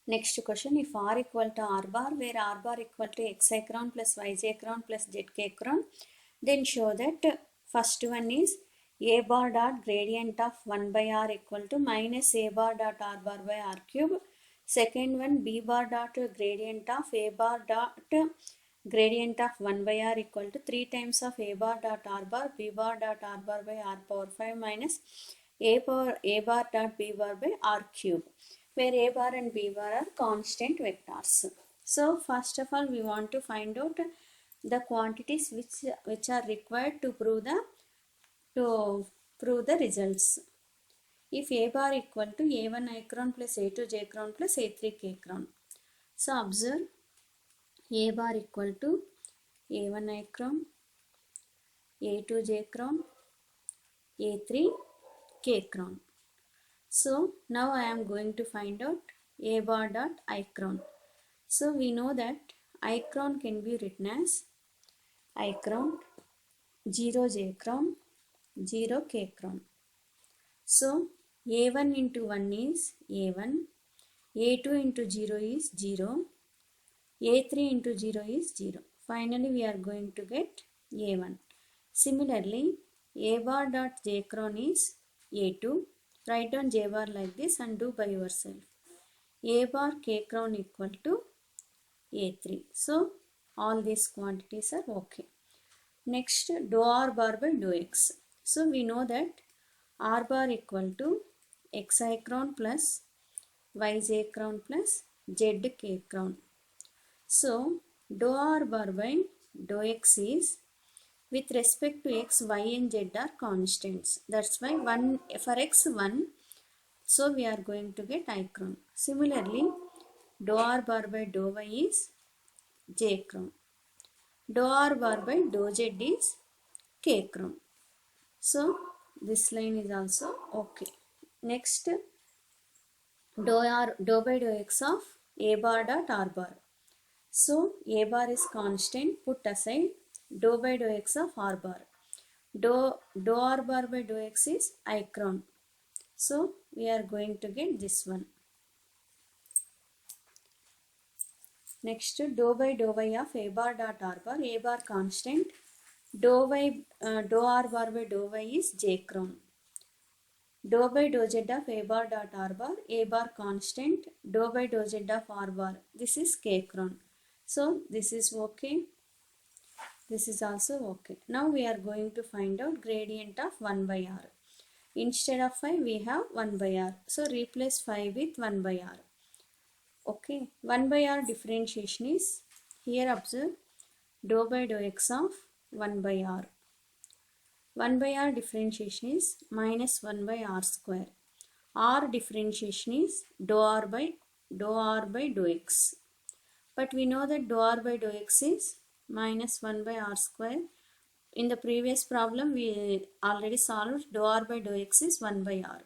Next question, if r equal to r bar, where r bar equal to x acron plus y acron plus z acron, then show that first one is a bar dot gradient of 1 by r equal to minus a bar dot r bar by r cube. Second one, b bar dot gradient of a bar dot gradient of 1 by r equal to 3 times of a bar dot r bar, b bar dot r bar by r power 5 minus a bar dot b bar by r cube, where a bar and b bar are constant vectors. So first of all, we want to find out the quantities which are required to prove the results. If a bar equal to a1 acron plus a2 j acron plus a3 k acron. So observe, a bar equal to a1 acron, a2 j acron, a3 k acron. So now I am going to find out a bar dot acron. So we know that acron can be written as acron 0 j acron 0 k acron. So a1 into 1 is a1, a2 into 0 is 0, a3 into 0 is 0. Finally we are going to get a1. Similarly, a bar dot j acron is a2. Write down j bar like this and do by yourself. A bar k acron equal to a3. So all these quantities are okay. Next, dou r bar by dou x. So we know that r bar equal to x acron plus y acron plus z k acron. So dou r bar by dou x is with respect to x, y and z are constants. That's why 1 for x 1. So we are going to get acron. Similarly, dou r bar by dou y is j acron. Dou r bar by dou z is k acron. So this line is also okay. Next, dou by dou x of a bar dot r bar. So a bar is constant, put aside. Dou by dou x of r bar. Dou r bar by dou x is acron. So we are going to get this one. Next, dou by dou y of a bar dot r bar. A bar constant. Dou r bar by dou y is j acron. Dou by dou z of a bar dot r bar. A bar constant. Dou by dou z of r bar. This is k acron. So this is okay. This is also okay. Now we are going to find out gradient of 1 by r. Instead of 5 we have 1 by r. So replace 5 with 1 by r. Okay. 1 by r differentiation is, here observe, dou by dou x of 1 by r. 1 by r differentiation is minus 1 by r square. R differentiation is dou r by dou x. But we know that dou r by dou x is minus 1 by r square. In the previous problem we already solved dou r by dou x is 1 by r.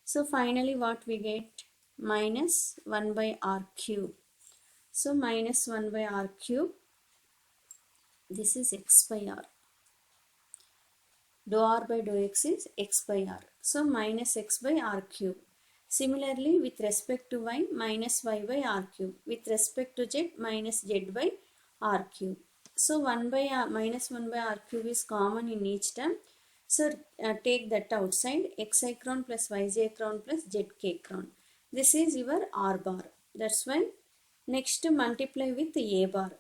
So finally what we get? Minus 1 by r cube. So minus 1 by r cube. This is x by r. Dou r by dou x is x by r. So minus x by r cube. Similarly, with respect to y, minus y by r cube. With respect to z, minus z by r cube. So 1 by r, minus 1 by r cube is common in each term. So take that outside. X acron plus y acron plus z k acron. This is your r bar. That's why next multiply with a bar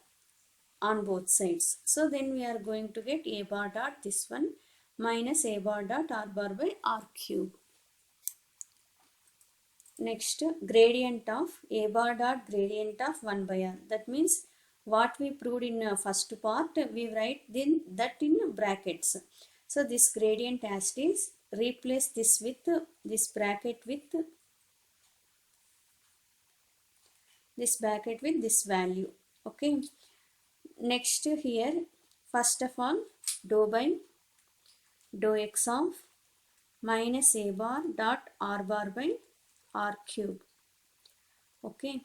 on both sides. So then we are going to get a bar dot this one minus a bar dot r bar by r cube. Next, gradient of a bar dot gradient of 1 by r. That means what we proved in first part, we write then that in brackets. So this gradient as it is, replace this with this bracket with this value. Okay. Next here, first of all, dou by dou x of minus a bar dot r bar by r cube. Okay.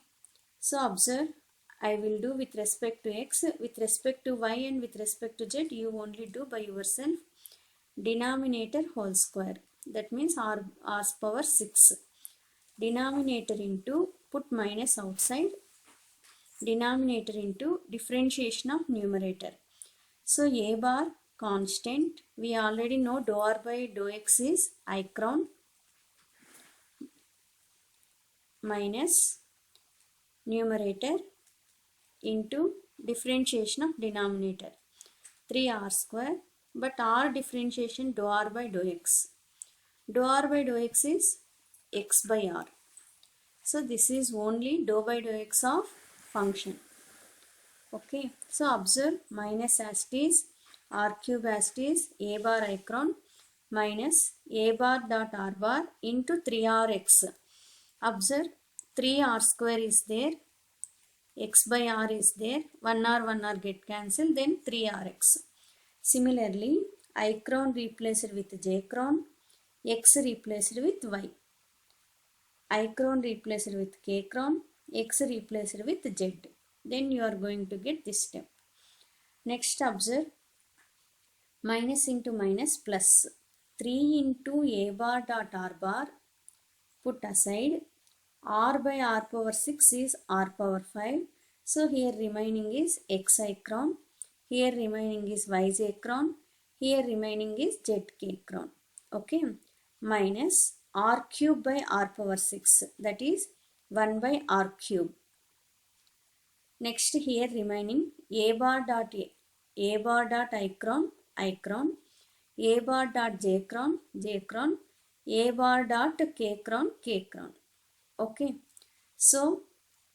So observe, I will do with respect to x, with respect to y and with respect to z, you only do by yourself. Denominator whole square. That means r power 6. Denominator into, put minus outside, denominator into differentiation of numerator. So a bar constant, we already know dou r by dou x is I-cron minus numerator into differentiation of denominator 3r square, but r differentiation dou r by dou x. Dou r by dou x is x by r. So this is only dou by dou x of function. Okay, so observe minus as it is r cube as it is a bar I-cron minus a bar dot r bar into 3rx. Observe 3r square is there, x by r is there, 1r get cancelled, then 3rx. Similarly, I-cron replaced with j-cron, x replaced with y. I-cron replaced with k-cron, x replaced with z. Then you are going to get this step. Next observe minus into minus plus 3 into a bar dot r bar, put aside, r by r power 6 is r power 5. So here remaining is x I-cron, here remaining is y j-cron, here remaining is z k-cron. Okay, minus r cube by r power 6, that is 1 by r cube. Next here remaining a bar dot I-cron, a bar dot j-cron, a bar dot k-cron. Okay, so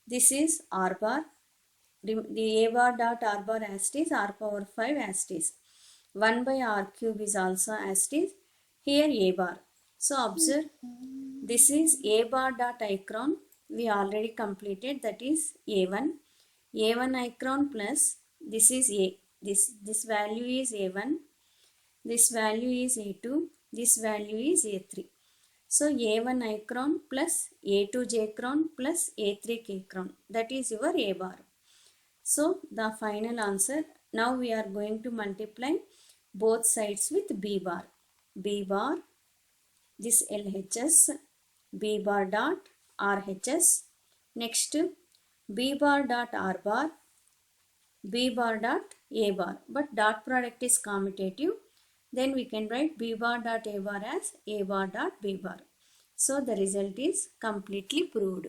this is r bar, the a bar dot r bar as it is, r power 5 as it is. 1 by r cube is also as it is, here a bar. So observe, this is a bar dot I-cron, we already completed, that is a1 I-cron plus this is a, this value is a1, this value is a2, this value is a3. So a1 I-cron plus a2 j-cron plus a3 k-cron, that is your a bar. So the final answer, now we are going to multiply both sides with b bar. B bar, this LHS, b bar dot RHS. Next b bar dot r bar, b bar dot a bar, but dot product is commutative, then we can write b bar dot a bar as a bar dot b bar. So the result is completely proved.